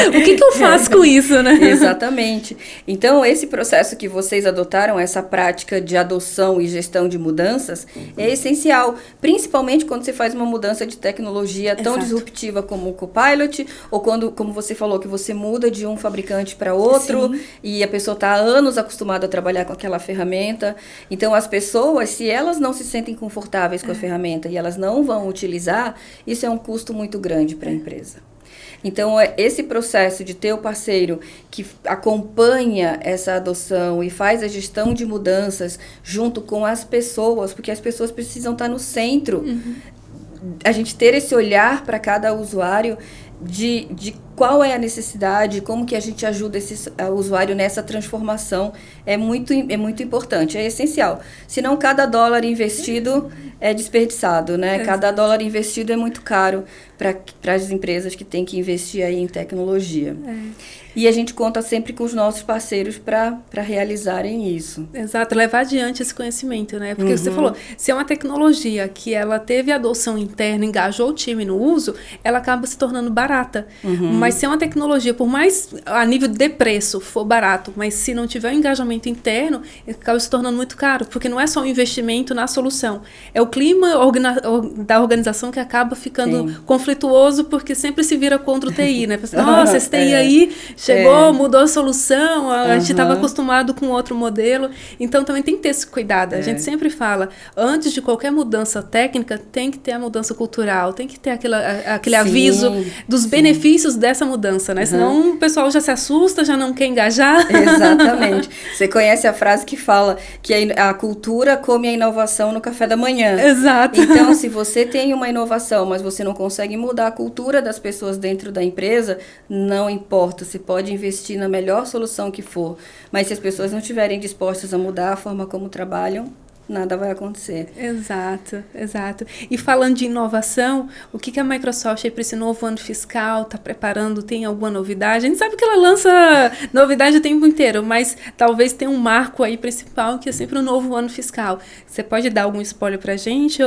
O que eu faço com isso, né? Exatamente. Então, esse processo que vocês adotaram, essa prática de adoção e gestão de mudanças é essencial, principalmente quando você faz uma mudança de tecnologia tão disruptiva como o Copilot, ou quando, como você falou, que você muda de um fabricante para outro e a pessoa está há anos acostumada a trabalhar com aquela ferramenta. Então, as pessoas, se elas não se sentem confortáveis com a ferramenta e elas não vão utilizar, isso é um custo muito grande para a empresa. Então, esse processo de ter o parceiro que acompanha essa adoção e faz a gestão de mudanças junto com as pessoas, porque as pessoas precisam estar no centro. A gente ter esse olhar para cada usuário de qual é a necessidade, como que a gente ajuda esse usuário nessa transformação, é muito importante, é essencial. Senão, cada dólar investido é desperdiçado, né? Cada dólar investido é muito caro para as empresas que têm que investir aí em tecnologia. E a gente conta sempre com os nossos parceiros para realizarem isso. Exato, levar adiante esse conhecimento, né? Porque você falou, se é uma tecnologia que ela teve adoção interna, engajou o time no uso, ela acaba se tornando barata. Mas se é uma tecnologia, por mais a nível de preço for barato, mas se não tiver um engajamento interno, acaba se tornando muito caro, porque não é só um investimento na solução, é o clima da organização que acaba ficando conflituoso, porque sempre se vira contra o TI, né? Nossa, esse TI aí chegou, mudou a solução, a gente estava acostumado com outro modelo, então também tem que ter esse cuidado. A gente sempre fala, antes de qualquer mudança técnica, tem que ter a mudança cultural, tem que ter aquele aviso dos benefícios dessa mudança, né? Senão o pessoal já se assusta, já não quer engajar. Exatamente. Você conhece a frase que fala que a cultura come a inovação no café da manhã. Exato. Então, se você tem uma inovação, mas você não consegue mudar a cultura das pessoas dentro da empresa, não importa, você pode investir na melhor solução que for, mas se as pessoas não estiverem dispostas a mudar a forma como trabalham, nada vai acontecer. Exato, exato. E falando de inovação, o que a Microsoft aí para esse novo ano fiscal está preparando? Tem alguma novidade? A gente sabe que ela lança novidade o tempo inteiro, mas talvez tenha um marco aí principal, que é sempre o novo ano fiscal. Você pode dar algum spoiler para a gente?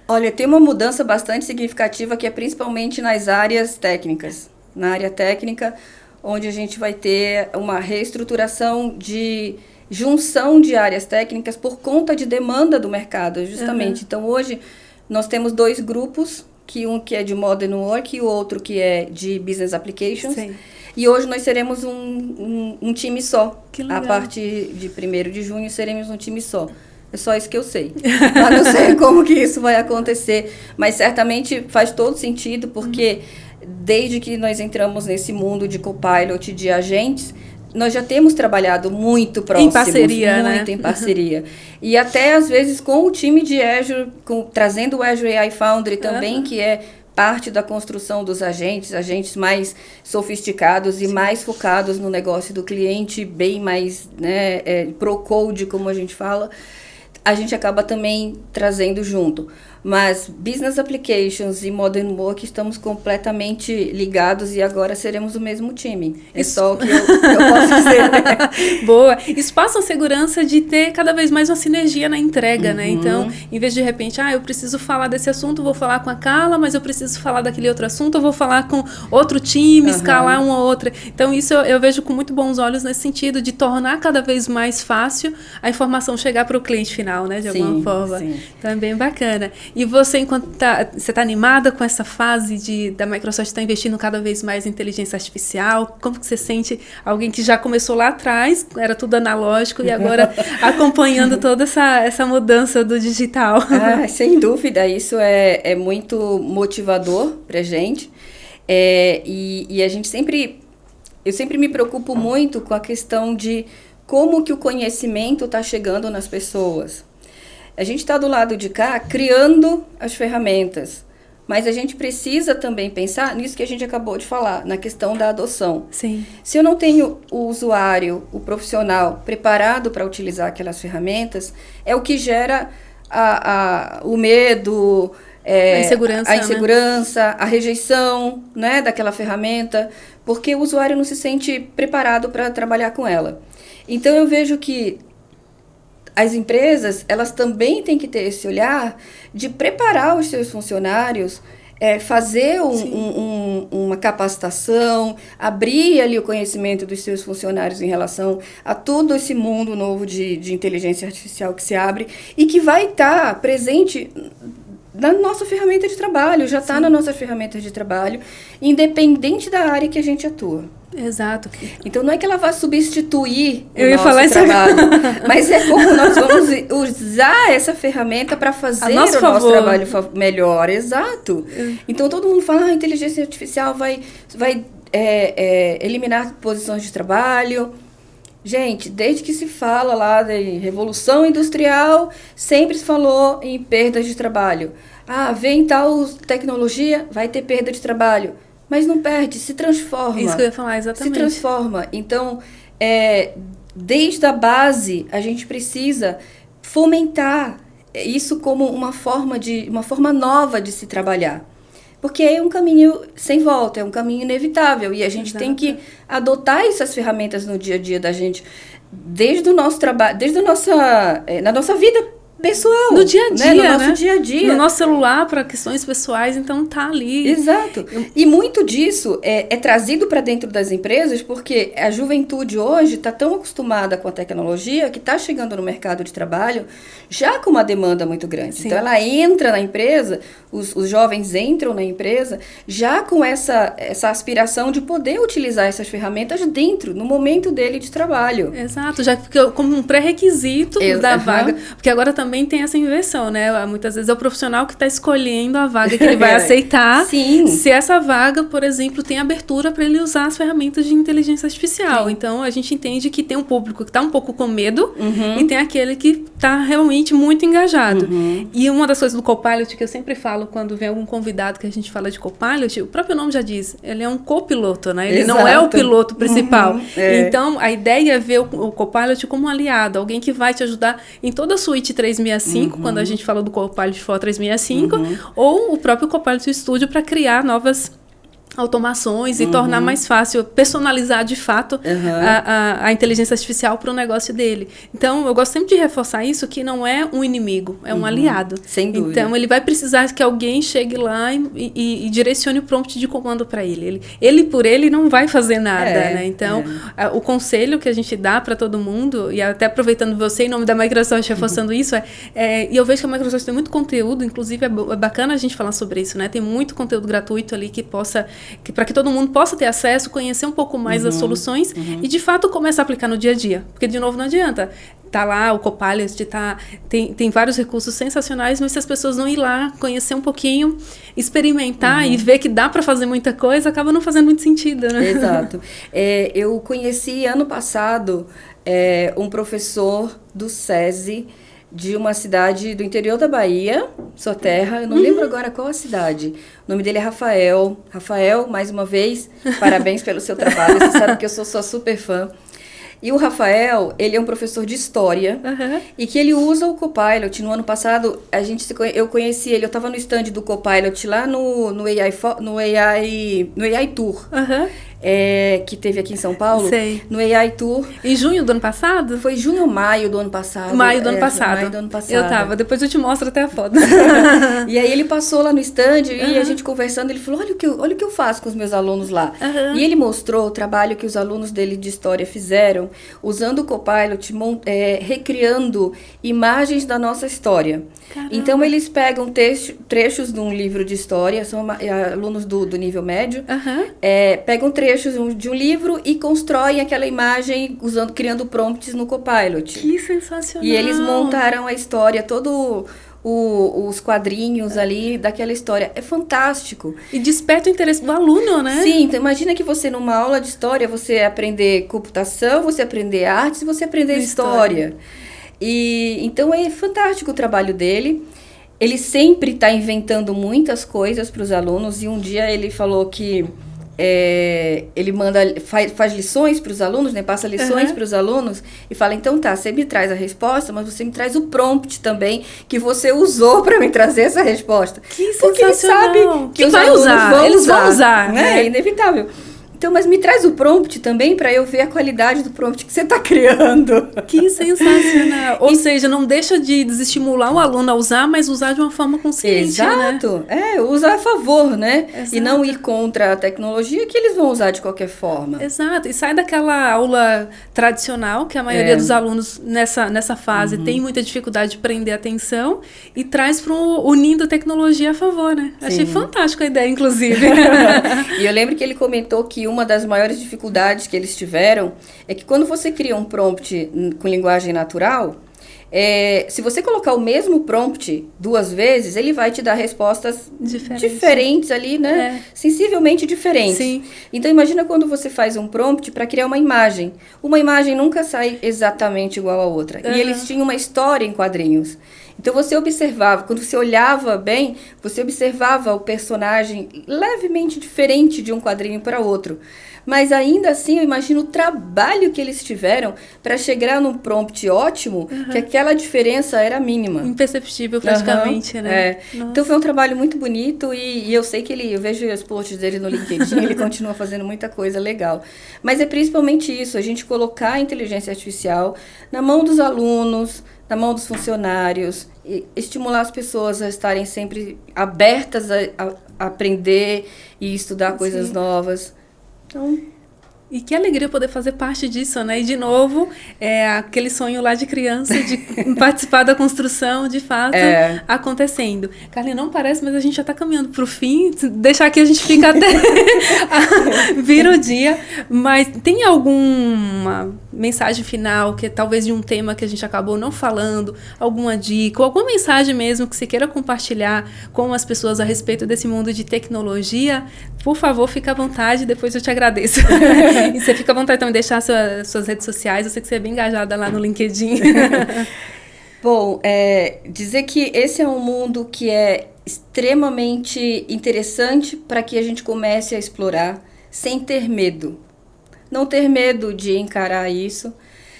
Olha, tem uma mudança bastante significativa que é principalmente nas áreas técnicas. Na área técnica, onde a gente vai ter uma reestruturação de junção de áreas técnicas por conta de demanda do mercado, justamente. Então, hoje, nós temos 2 grupos, um que é de Modern Work e o outro que é de Business Applications. Sim. E hoje nós seremos um time só. Que legal. A partir de 1º de junho, seremos um time só. É só isso que eu sei. Mas não sei como que isso vai acontecer. Mas certamente faz todo sentido, porque desde que nós entramos nesse mundo de Copilot, de agentes, nós já temos trabalhado muito próximos. Em parceria, muito em parceria. E até, às vezes, com o time de Azure, trazendo o Azure AI Foundry também, que é parte da construção dos agentes mais sofisticados e mais focados no negócio do cliente, bem mais, né, pro-code, como a gente fala, a gente acaba também trazendo junto. Mas Business Applications e Modern Work estamos completamente ligados e agora seremos o mesmo time. É só o que eu posso dizer. Boa. Isso passa a segurança de ter cada vez mais uma sinergia na entrega, né? Então, em vez de repente, eu preciso falar desse assunto, vou falar com a Carla, mas eu preciso falar daquele outro assunto, eu vou falar com outro time, escalar uma ou outra. Então, isso eu vejo com muito bons olhos nesse sentido de tornar cada vez mais fácil a informação chegar para o cliente final, né? De alguma forma. Sim. Então, é bem bacana. E você, enquanto você está animada com essa fase da Microsoft estar investindo cada vez mais em inteligência artificial? Como que você sente alguém que já começou lá atrás, era tudo analógico, e agora acompanhando toda essa mudança do digital? Sem dúvida, isso é muito motivador para a gente. E a gente eu sempre me preocupo muito com a questão de como que o conhecimento está chegando nas pessoas. A gente está do lado de cá criando as ferramentas, mas a gente precisa também pensar nisso que a gente acabou de falar, na questão da adoção. Sim. Se eu não tenho o usuário, o profissional preparado para utilizar aquelas ferramentas, é o que gera o medo, a insegurança, a rejeição, né, daquela ferramenta, porque o usuário não se sente preparado para trabalhar com ela. Então eu vejo que as empresas, elas também têm que ter esse olhar de preparar os seus funcionários, fazer uma capacitação, abrir ali o conhecimento dos seus funcionários em relação a todo esse mundo novo de inteligência artificial que se abre e que vai estar presente na nossa ferramenta de trabalho, já está na nossa ferramenta de trabalho, independente da área que a gente atua. Exato. Então, não é que ela vá substituir o nosso trabalho, mas é como nós vamos usar essa ferramenta para fazer o nosso trabalho melhor. Exato. Então, todo mundo fala, a inteligência artificial vai eliminar posições de trabalho. Gente, desde que se fala lá de revolução industrial, sempre se falou em perdas de trabalho. Vem tal tecnologia, vai ter perda de trabalho. Mas não perde, se transforma. Isso que eu ia falar, exatamente. Se transforma. Então, desde a base, a gente precisa fomentar isso como uma forma nova de se trabalhar. Porque é um caminho sem volta, é um caminho inevitável. E a gente tem que adotar essas ferramentas no dia a dia da gente, desde o nosso trabalho, na nossa vida pessoal. No dia a dia, né? No nosso dia a dia. No nosso celular, para questões pessoais, então tá ali. Exato. E muito disso é trazido para dentro das empresas, porque a juventude hoje está tão acostumada com a tecnologia que está chegando no mercado de trabalho já com uma demanda muito grande. Sim. Então, ela entra na empresa, os jovens entram na empresa já com essa aspiração de poder utilizar essas ferramentas no momento dele de trabalho. Exato, já fica como um pré-requisito da vaga, porque agora também tem essa inversão, né? Muitas vezes é o profissional que está escolhendo a vaga que ele vai aceitar. Sim. Se essa vaga, por exemplo, tem abertura para ele usar as ferramentas de inteligência artificial. Sim. Então, a gente entende que tem um público que está um pouco com medo e tem aquele que está realmente muito engajado. E uma das coisas do Copilot que eu sempre falo quando vem algum convidado que a gente fala de Copilot, o próprio nome já diz, ele é um copiloto, né? Ele não é o piloto principal. Então, a ideia é ver o Copilot como um aliado, alguém que vai te ajudar em toda a suíte 365, quando a gente fala do Copilot for 365, ou o próprio Copilot Studio para criar novas automações e tornar mais fácil, personalizar de fato a inteligência artificial para o negócio dele. Então, eu gosto sempre de reforçar isso, que não é um inimigo, é um aliado. Sem dúvida. Então, ele vai precisar que alguém chegue lá e direcione o prompt de comando para ele. Ele por ele não vai fazer nada, né? Então, o conselho que a gente dá para todo mundo, e até aproveitando você em nome da Microsoft reforçando isso, e eu vejo que a Microsoft tem muito conteúdo, inclusive é bacana a gente falar sobre isso, né? Tem muito conteúdo gratuito ali que possa para que todo mundo possa ter acesso, conhecer um pouco mais das soluções e, de fato, começar a aplicar no dia a dia. Porque, de novo, não adianta. Tá lá o Copilot, tem vários recursos sensacionais, mas se as pessoas não ir lá, conhecer um pouquinho, experimentar e ver que dá para fazer muita coisa, acaba não fazendo muito sentido, né? Exato. Eu conheci ano passado um professor do SESI de uma cidade do interior da Bahia, sua terra, eu não lembro agora qual a cidade. O nome dele é Rafael. Rafael, mais uma vez, parabéns pelo seu trabalho, você sabe que eu sou sua super fã. E o Rafael, ele é um professor de história e que ele usa o Copilot. No ano passado, eu conheci ele, eu estava no stand do Copilot lá no AI Tour, que teve aqui em São Paulo. Sei. No AI Tour. Em junho do ano passado? Foi junho ou maio do ano passado? Maio do ano passado. Maio do ano passado. Eu tava, depois eu te mostro até a foto. E aí ele passou lá no stand e a gente conversando, ele falou, olha o que eu faço com os meus alunos lá. E ele mostrou o trabalho que os alunos dele de história fizeram, usando o Copilot, recriando imagens da nossa história. Caramba. Então eles pegam trechos de um livro de história, são alunos do nível médio, pegam trechos de um livro e constroem aquela imagem criando prompts no Copilot. Que sensacional! E eles montaram a história, os quadrinhos ali daquela história. É fantástico. E desperta o interesse do aluno, né? Sim, então imagina que você numa aula de história, você aprender computação, você aprender artes e você aprender história. E então é fantástico o trabalho dele. Ele sempre está inventando muitas coisas para os alunos e um dia ele falou que ele faz lições para os alunos, né? Passa lições para os alunos e fala, então tá, você me traz a resposta, mas você me traz o prompt também que você usou para me trazer essa resposta. Que porque ele sabe que os alunos vão usar, né? É inevitável. Então, mas me traz o prompt também para eu ver a qualidade do prompt que você está criando. Que sensacional. Ou seja, não deixa de desestimular o aluno a usar, mas usar de uma forma consciente, Exato. Né? Usar a favor, né? Exato. E não ir contra a tecnologia que eles vão usar de qualquer forma. Exato. E sai daquela aula tradicional, que a maioria dos alunos nessa fase tem muita dificuldade de prender atenção, e traz para unindo a tecnologia a favor, né? Sim. Achei fantástica a ideia, inclusive. E eu lembro que ele comentou que uma das maiores dificuldades que eles tiveram é que quando você cria um prompt com linguagem natural, se você colocar o mesmo prompt 2 vezes, ele vai te dar respostas diferentes ali, né? Sensivelmente diferentes. Sim. Então, imagina quando você faz um prompt para criar uma imagem. Uma imagem nunca sai exatamente igual a outra. E eles tinham uma história em quadrinhos. Então, você observava, quando você olhava bem, você observava o personagem levemente diferente de um quadrinho para outro. Mas, ainda assim, eu imagino o trabalho que eles tiveram para chegar num prompt ótimo, que aquela diferença era mínima. Imperceptível, praticamente, né? Então, foi um trabalho muito bonito e eu sei que eu vejo os posts dele no LinkedIn, ele continua fazendo muita coisa legal. Mas é principalmente isso, a gente colocar a inteligência artificial na mão dos alunos, na mão dos funcionários, e estimular as pessoas a estarem sempre abertas a aprender e estudar coisas novas. Então, e que alegria poder fazer parte disso, né? E, de novo, aquele sonho lá de criança, de participar da construção, de fato, acontecendo. Carlinha, não parece, mas a gente já está caminhando para o fim. Deixar aqui, a gente fica até vira o dia. Mas tem alguma mensagem final, que é talvez de um tema que a gente acabou não falando, alguma dica, ou alguma mensagem mesmo que você queira compartilhar com as pessoas a respeito desse mundo de tecnologia? Por favor, fica à vontade, depois eu te agradeço. E você fica à vontade também de deixar suas redes sociais. Eu sei que você é bem engajada lá no LinkedIn. Bom, dizer que esse é um mundo que é extremamente interessante para que a gente comece a explorar sem ter medo. Não ter medo de encarar isso.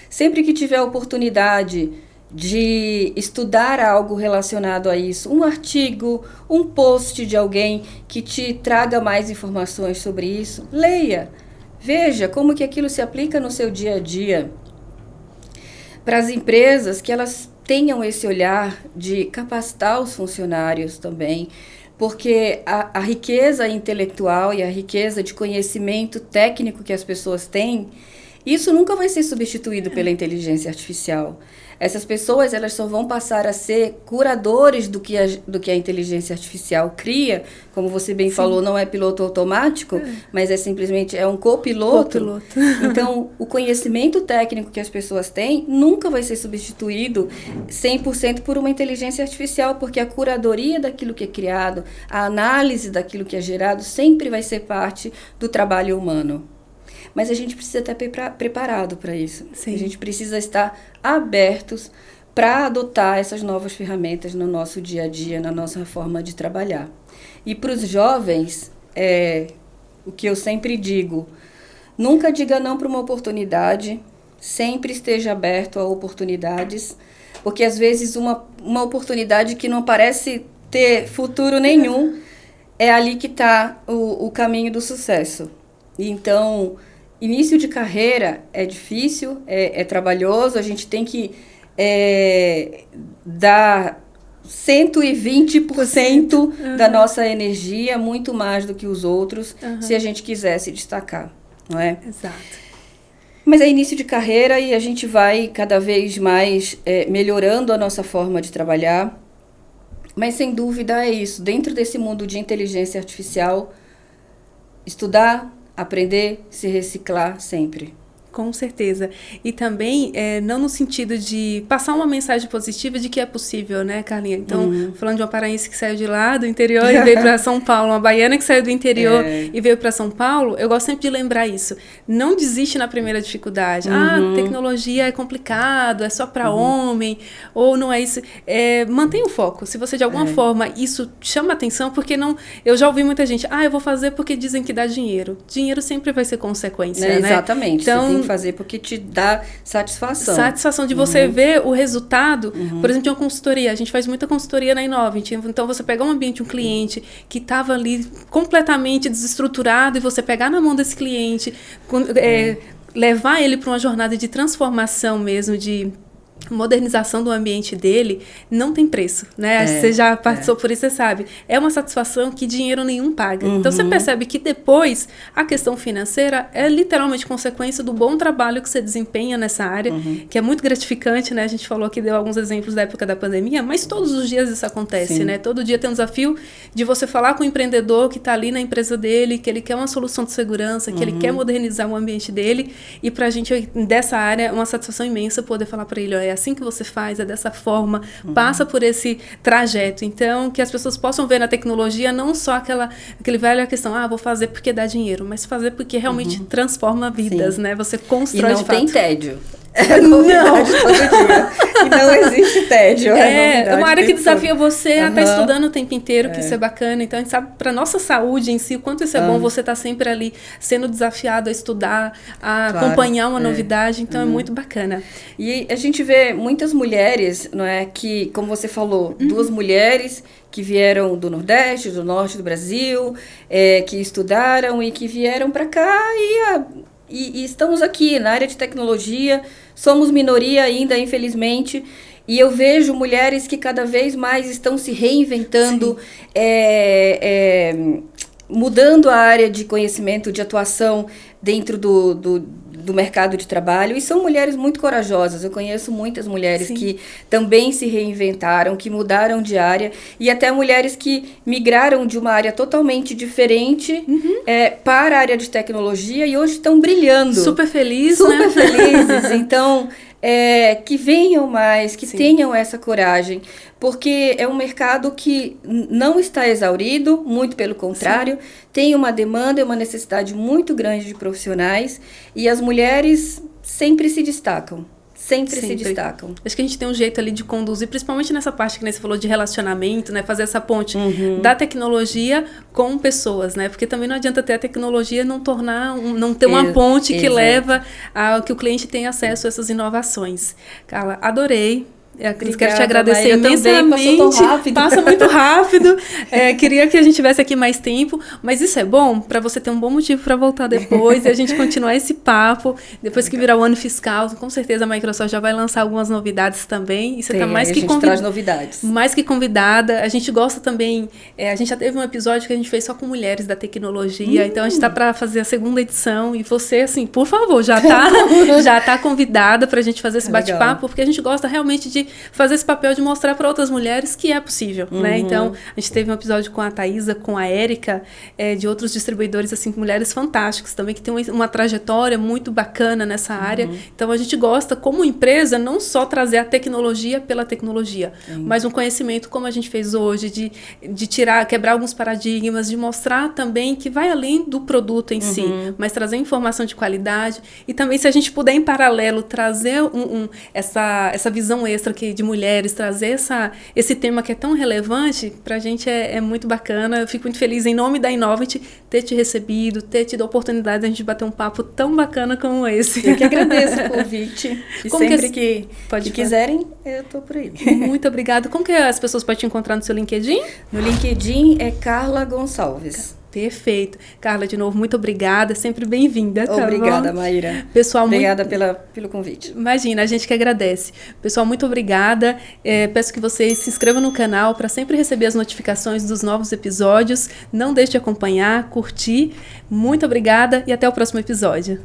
Sempre que tiver a oportunidade de estudar algo relacionado a isso, um artigo, um post de alguém que te traga mais informações sobre isso, leia. Veja como que aquilo se aplica no seu dia a dia. Para as empresas, que elas tenham esse olhar de capacitar os funcionários também, porque a riqueza intelectual e a riqueza de conhecimento técnico que as pessoas têm, Isso nunca vai ser substituído pela inteligência artificial. Essas pessoas, elas só vão passar a ser curadores do que a inteligência artificial cria. Como você bem falou, não é piloto automático, mas é simplesmente um copiloto. Então, o conhecimento técnico que as pessoas têm nunca vai ser substituído 100% por uma inteligência artificial, porque a curadoria daquilo que é criado, a análise daquilo que é gerado, sempre vai ser parte do trabalho humano. Mas a gente precisa estar preparado para isso. Sim. A gente precisa estar abertos para adotar essas novas ferramentas no nosso dia a dia, na nossa forma de trabalhar. E para os jovens, o que eu sempre digo, nunca diga não para uma oportunidade, sempre esteja aberto a oportunidades, porque às vezes uma oportunidade que não parece ter futuro nenhum, é ali que está o caminho do sucesso. Então, início de carreira é difícil, é trabalhoso, a gente tem que dar 120% da nossa energia, muito mais do que os outros, se a gente quiser se destacar, não é? Exato. Mas é início de carreira e a gente vai cada vez mais melhorando a nossa forma de trabalhar. Mas, sem dúvida, é isso. Dentro desse mundo de inteligência artificial, estudar, aprender, se reciclar sempre. Com certeza. E também, não no sentido de passar uma mensagem positiva de que é possível, né, Carlinha? Então, falando de uma paraense que saiu de lá, do interior, e veio para São Paulo, uma baiana que saiu do interior e veio para São Paulo, eu gosto sempre de lembrar isso. Não desiste na primeira dificuldade. Tecnologia é complicado, é só para homem, ou não é isso. Mantenha o foco. Se você, de alguma forma, isso chama atenção, porque não... Eu já ouvi muita gente, eu vou fazer porque dizem que dá dinheiro. Dinheiro sempre vai ser consequência, né? Exatamente. Então, fazer porque te dá satisfação. Satisfação de você ver o resultado. Por exemplo, de uma consultoria. A gente faz muita consultoria na Innovint. Então, você pegar um ambiente, um cliente que estava ali completamente desestruturado e você pegar na mão desse cliente, levar ele para uma jornada de transformação mesmo, de modernização do ambiente dele, não tem preço, né? Você já passou por isso, você sabe. É uma satisfação que dinheiro nenhum paga. Então, você percebe que depois, a questão financeira é literalmente consequência do bom trabalho que você desempenha nessa área, que é muito gratificante, né? A gente falou que deu alguns exemplos da época da pandemia, mas todos os dias isso acontece, né? Todo dia tem um desafio de você falar com o empreendedor que está ali na empresa dele, que ele quer uma solução de segurança, que ele quer modernizar o ambiente dele, e pra gente, dessa área, é uma satisfação imensa poder falar para ele, é assim que você faz, é dessa forma, passa por esse trajeto. Então, que as pessoas possam ver na tecnologia não só aquele velha questão, vou fazer porque dá dinheiro, mas fazer porque realmente transforma vidas, né? Você constrói de fato. E não tem tédio. É novidade todo dia. E não existe tédio. É uma área que desafia você a estar estudando o tempo inteiro, que isso é bacana. Então, a gente sabe, para nossa saúde em si, o quanto isso é bom, você estar sempre ali sendo desafiado a estudar, a acompanhar uma novidade. Então, é muito bacana. E a gente vê muitas mulheres, não é, que, como você falou, duas mulheres que vieram do Nordeste, do Norte do Brasil, que estudaram e que vieram para cá e estamos aqui na área de tecnologia, somos minoria ainda, infelizmente, e eu vejo mulheres que cada vez mais estão se reinventando, mudando a área de conhecimento, de atuação dentro do mercado de trabalho, e são mulheres muito corajosas. Eu conheço muitas mulheres que também se reinventaram, que mudaram de área, e até mulheres que migraram de uma área totalmente diferente para a área de tecnologia e hoje estão brilhando. Super felizes. Então, que venham mais, que tenham essa coragem, porque é um mercado que não está exaurido, muito pelo contrário, tem uma demanda e uma necessidade muito grande de profissionais, e as mulheres sempre se destacam. Sempre se destacam. Acho que a gente tem um jeito ali de conduzir, principalmente nessa parte que você falou de relacionamento, né? Fazer essa ponte da tecnologia com pessoas, né? Porque também não adianta ter a tecnologia e não ter uma ponte que leva a que o cliente tenha acesso a essas inovações. Carla, adorei. Obrigada, quero te agradecer Maíra, imensamente. também, passou tão rápido. Passa muito rápido. Queria que a gente tivesse aqui mais tempo, mas isso é bom para você ter um bom motivo para voltar depois e a gente continuar esse papo. Depois que virar o ano fiscal, com certeza a Microsoft já vai lançar algumas novidades também. E você está mais que traz novidades. Mais que convidada. A gente gosta também. A gente já teve um episódio que a gente fez só com mulheres da tecnologia. Então a gente está para fazer a segunda edição. E você, assim, por favor, já tá convidada para a gente fazer esse bate-papo, porque a gente gosta realmente de fazer esse papel de mostrar para outras mulheres que é possível, né? Então, a gente teve um episódio com a Thaisa, com a Érica, de outros distribuidores, assim, mulheres fantásticas também, que tem uma trajetória muito bacana nessa área. Então, a gente gosta, como empresa, não só trazer a tecnologia pela tecnologia, mas um conhecimento como a gente fez hoje, de quebrar alguns paradigmas, de mostrar também que vai além do produto em si, mas trazer informação de qualidade e também, se a gente puder, em paralelo, trazer essa visão extra de mulheres, trazer esse tema que é tão relevante, pra gente é muito bacana. Eu fico muito feliz, em nome da Innovate, ter te recebido, ter tido a oportunidade de a gente bater um papo tão bacana como esse. Eu que agradeço o convite. E como sempre que quiserem, eu tô por aí. Muito obrigada. Como que as pessoas podem te encontrar no seu LinkedIn? No LinkedIn é Carla Gonçalves. Perfeito. Carla, de novo, muito obrigada. Sempre bem-vinda. Tá obrigada, bom? Maíra. Pessoal, obrigada pelo convite. Imagina, a gente que agradece. Pessoal, muito obrigada. Peço que vocês se inscrevam no canal para sempre receber as notificações dos novos episódios. Não deixe de acompanhar, curtir. Muito obrigada e até o próximo episódio.